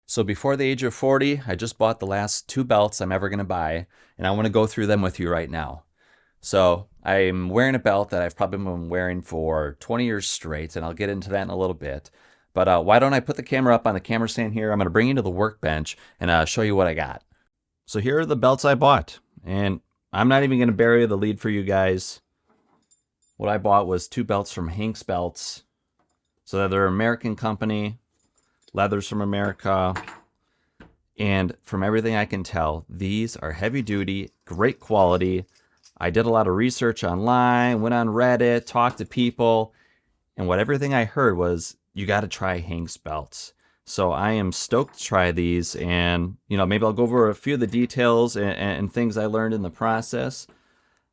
So before the age of 40, I just bought the last two belts I'm ever going to buy, and I want to go through them with you right now. So I'm wearing a belt that I've probably been wearing for 20 years straight, and I'll get into that in a little bit. But why don't I put the camera up on the camera stand here? I'm going to bring you to the workbench and show you what I got. So here are the belts I bought, and I'm not even going to bury the lead for you guys. What I bought was two belts from Hanks Belts. So they're an American company, leathers from America, and from everything I can tell, these are heavy duty, great quality. I did a lot of research online, went on Reddit, talked to people, and everything I heard was you got to try Hanks belts. So I am stoked to try these, and maybe I'll go over a few of the details and things I learned in the process.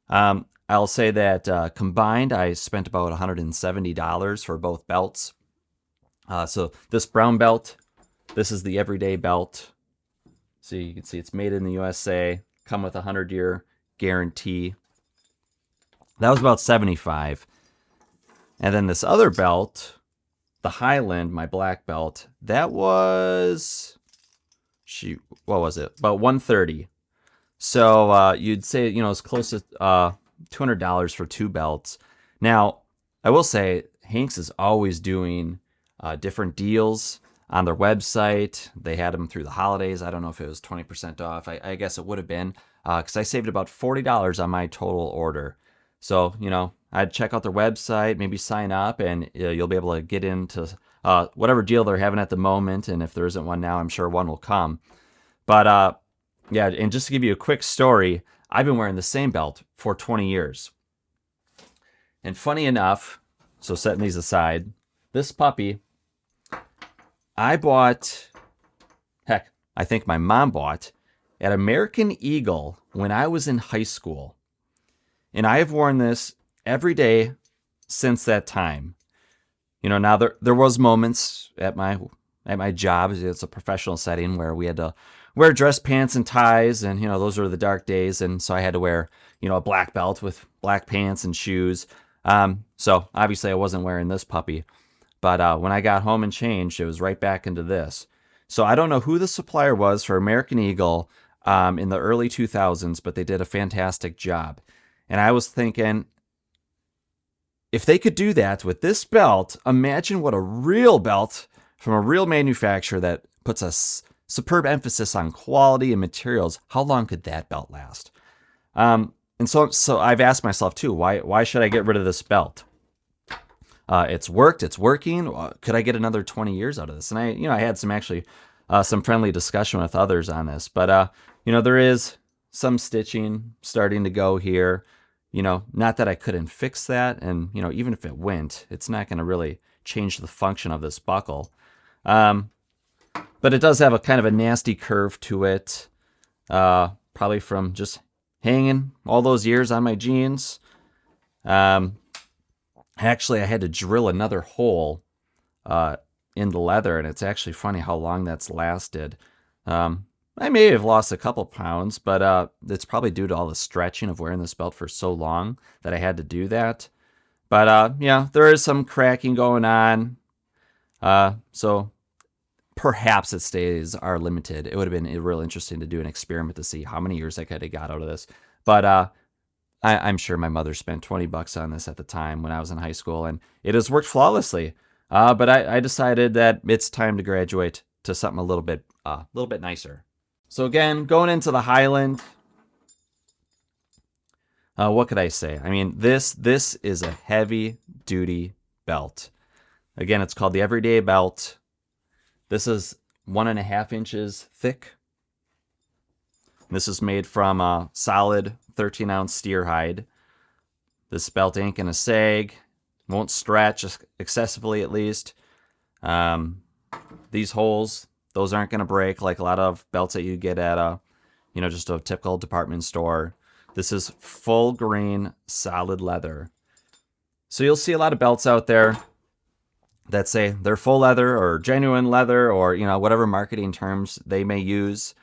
I'll say that combined, I spent about $170 for both belts. So this brown belt, this is the everyday belt. So you can see it's made in the USA, come with a 100-year guarantee. That was about $75. And then this other belt, the Highland, my black belt, that was, what was it? About $130. So you'd say, it's close to $200 for two belts. Now, I will say Hanks is always doing different deals on their website. They had them through the holidays. I don't know if it was 20% off. I guess it would have been because I saved about $40 on my total order. So, I'd check out their website, maybe sign up, and you'll be able to get into whatever deal they're having at the moment. And if there isn't one now, I'm sure one will come. But yeah, and just to give you a quick story, I've been wearing the same belt for 20 years. And funny enough, so setting these aside, this puppy, I bought, heck, I think my mom bought at American Eagle when I was in high school. And I have worn this every day since that time. Now there was moments at my job, it's a professional setting, where we had to wear dress pants and ties, and those are the dark days, and so I had to wear a black belt with black pants and shoes. So obviously I wasn't wearing this puppy. But when I got home and changed, it was right back into this. So I don't know who the supplier was for American Eagle in the early 2000s, but they did a fantastic job. And I was thinking, if they could do that with this belt, imagine what a real belt from a real manufacturer that puts a superb emphasis on quality and materials, how long could that belt last? And so I've asked myself too, why should I get rid of this belt? It's worked. It's working. Could I get another 20 years out of this? And I had some friendly discussion with others on this. But there is some stitching starting to go here. Not that I couldn't fix that, and even if it went, it's not going to really change the function of this buckle. But it does have a kind of a nasty curve to it, probably from just hanging all those years on my jeans. Actually, I had to drill another hole in the leather, and it's actually funny how long that's lasted. I may have lost a couple pounds, but it's probably due to all the stretching of wearing this belt for so long that I had to do that. But yeah, there is some cracking going on. So perhaps its stays are limited. It would have been real interesting to do an experiment to see how many years I could have got out of this. But I'm sure my mother spent $20 on this at the time when I was in high school, and it has worked flawlessly. But I decided that it's time to graduate to something a little bit nicer. So again, going into the Highland, what could I say? I mean, this is a heavy duty belt. Again, it's called the Everyday Belt. This is 1.5 inches thick. This is made from a solid 13-ounce steer hide. This belt ain't gonna sag, won't stretch excessively at least. These holes, those aren't gonna break like a lot of belts that you get at just a typical department store. This is full grain, solid leather. So you'll see a lot of belts out there that say they're full leather or genuine leather or whatever marketing terms they may use.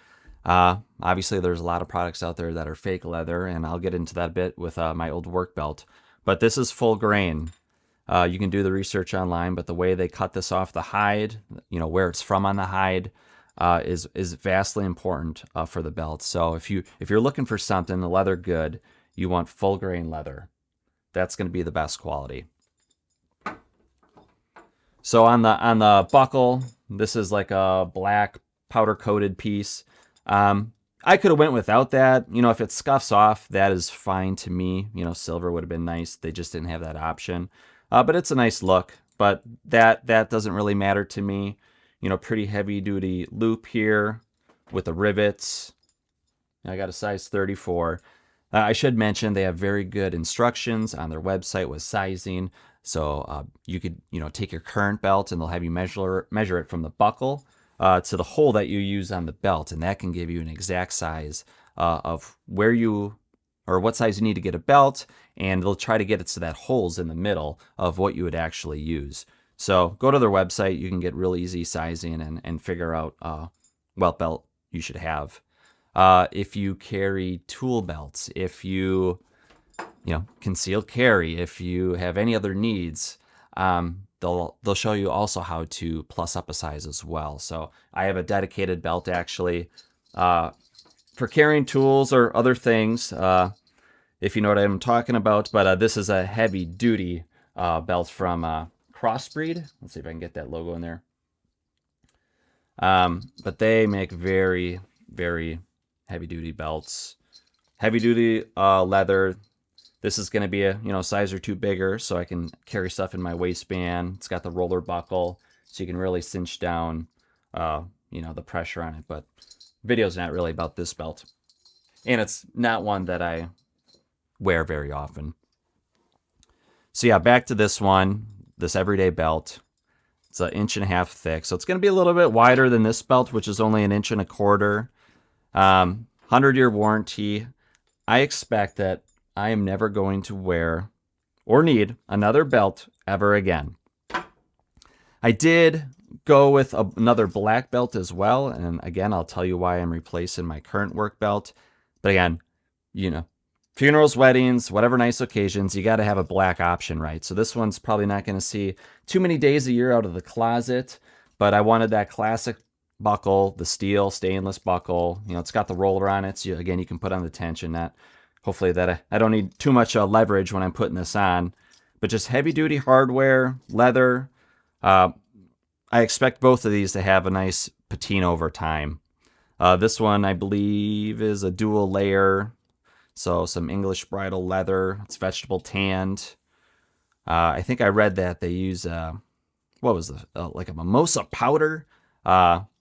Obviously, there's a lot of products out there that are fake leather, and I'll get into that a bit with my old work belt. But this is full grain. You can do the research online, but the way they cut this off the hide, where it's from on the hide, is vastly important for the belt. So if you're looking for something, the leather good, you want full grain leather. That's going to be the best quality. So on the buckle, this is like a black powder coated piece. I could have went without that. If it scuffs off, that is fine to me. Silver would have been nice. They just didn't have that option. But it's a nice look. But that doesn't really matter to me. Pretty heavy duty loop here with the rivets. I got a size 34. I should mention they have very good instructions on their website with sizing. So you could take your current belt and they'll have you measure it from the buckle to the hole that you use on the belt, and that can give you an exact size of where you or what size you need to get a belt, and they'll try to get it to that holes in the middle of what you would actually use. So go to their website. You can get real easy sizing and figure out what belt you should have. If you carry tool belts, if you concealed carry, if you have any other needs, they'll show you also how to plus up a size as well. So I have a dedicated belt actually for carrying tools or other things, if you know what I'm talking about. But this is a heavy duty belt from Crossbreed. Let's see if I can get that logo in there. But they make very, very heavy duty belts, heavy duty leather. This is going to be a size or two bigger, so I can carry stuff in my waistband. It's got the roller buckle, so you can really cinch down the pressure on it. But video's not really about this belt, and it's not one that I wear very often. So yeah, back to this one, this everyday belt. It's 1.5 inches thick, so it's going to be a little bit wider than this belt, which is only 1.25 inches. 100-year warranty. I expect that I am never going to wear or need another belt ever again. I did go with another black belt as well, and again, I'll tell you why I'm replacing my current work belt. But again, funerals, weddings, whatever nice occasions, you got to have a black option, right? So this one's probably not going to see too many days a year out of the closet, but I wanted that classic buckle, the steel stainless buckle. It's got the roller on it, so again, you can put on the tension. Hopefully that I don't need too much leverage when I'm putting this on, but just heavy duty hardware, leather. I expect both of these to have a nice patina over time. This one I believe is a dual layer, so some English bridal leather. It's vegetable tanned. I think I read that they use like a mimosa powder,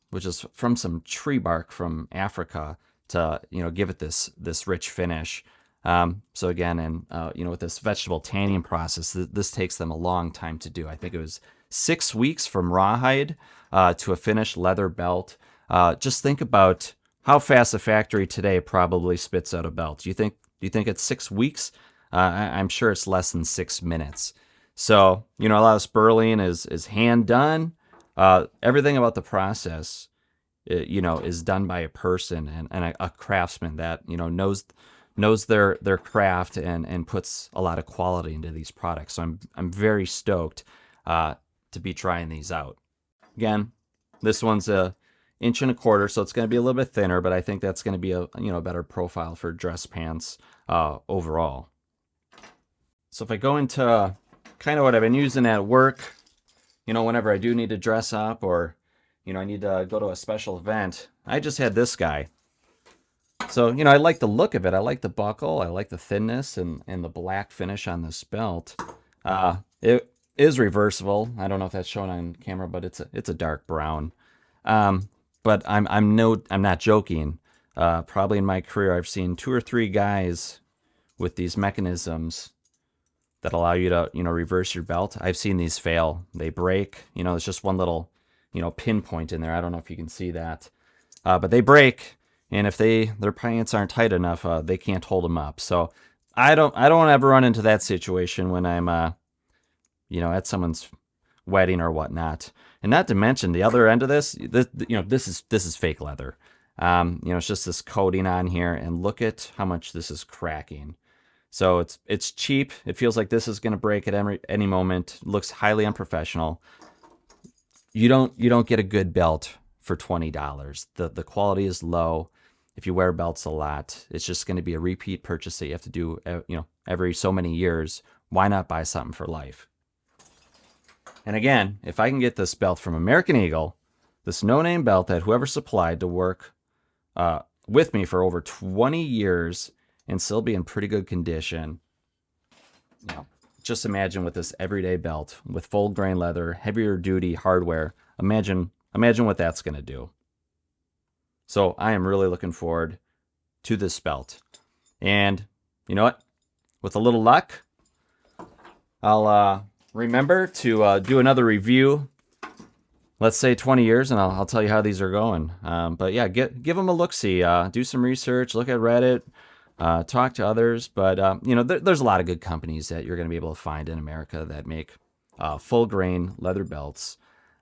which is from some tree bark from Africa to give it this rich finish. So again, and with this vegetable tanning process, this takes them a long time to do. I think it was 6 weeks from rawhide to a finished leather belt. Just think about how fast a factory today probably spits out a belt. Do you think it's 6 weeks? I'm sure it's less than 6 minutes. So a lot of spurling is hand done. Everything about the process, is done by a person and a craftsman that knows their craft and puts a lot of quality into these products. So I'm very stoked to be trying these out. Again, this one's 1.25 inches, so it's going to be a little bit thinner, but I think that's going to be a better profile for dress pants overall. So if I go into kind of what I've been using at work, whenever I do need to dress up or I need to go to a special event, I just had this guy. So, I like the look of it. I like the buckle. I like the thinness and the black finish on this belt. It is reversible. I don't know if that's shown on camera, but it's a dark brown. But I'm not joking. Probably in my career, I've seen 2 or 3 guys with these mechanisms that allow you to, reverse your belt. I've seen these fail. They break. It's just one little, pinpoint in there. I don't know if you can see that. But they break. And if their pants aren't tight enough, they can't hold them up. So I don't ever run into that situation when I'm, at someone's wedding or whatnot. And not to mention the other end of this is fake leather. It's just this coating on here, and look at how much this is cracking. So it's cheap. It feels like this is going to break at any moment. It looks highly unprofessional. You don't get a good belt for $20. The quality is low. If you wear belts a lot, it's just going to be a repeat purchase that you have to do, every so many years. Why not buy something for life? And again, if I can get this belt from American Eagle, this no-name belt that whoever supplied to work with me for over 20 years and still be in pretty good condition, just imagine with this everyday belt with full grain leather, heavier duty hardware, imagine what that's going to do. So I am really looking forward to this belt. And you know what? With a little luck, I'll remember to do another review, let's say 20 years, and I'll tell you how these are going. But yeah, give them a look-see. Do some research, look at Reddit, talk to others. But, there's a lot of good companies that you're going to be able to find in America that make full grain leather belts.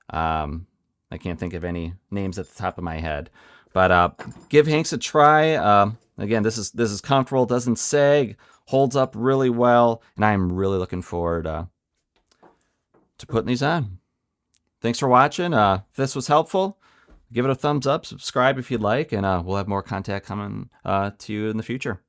I can't think of any names at the top of my head. But give Hanks a try. Again, this is comfortable, doesn't sag, holds up really well, and I'm really looking forward to putting these on. Thanks for watching. If this was helpful, give it a thumbs up, subscribe if you'd like, and we'll have more content coming to you in the future.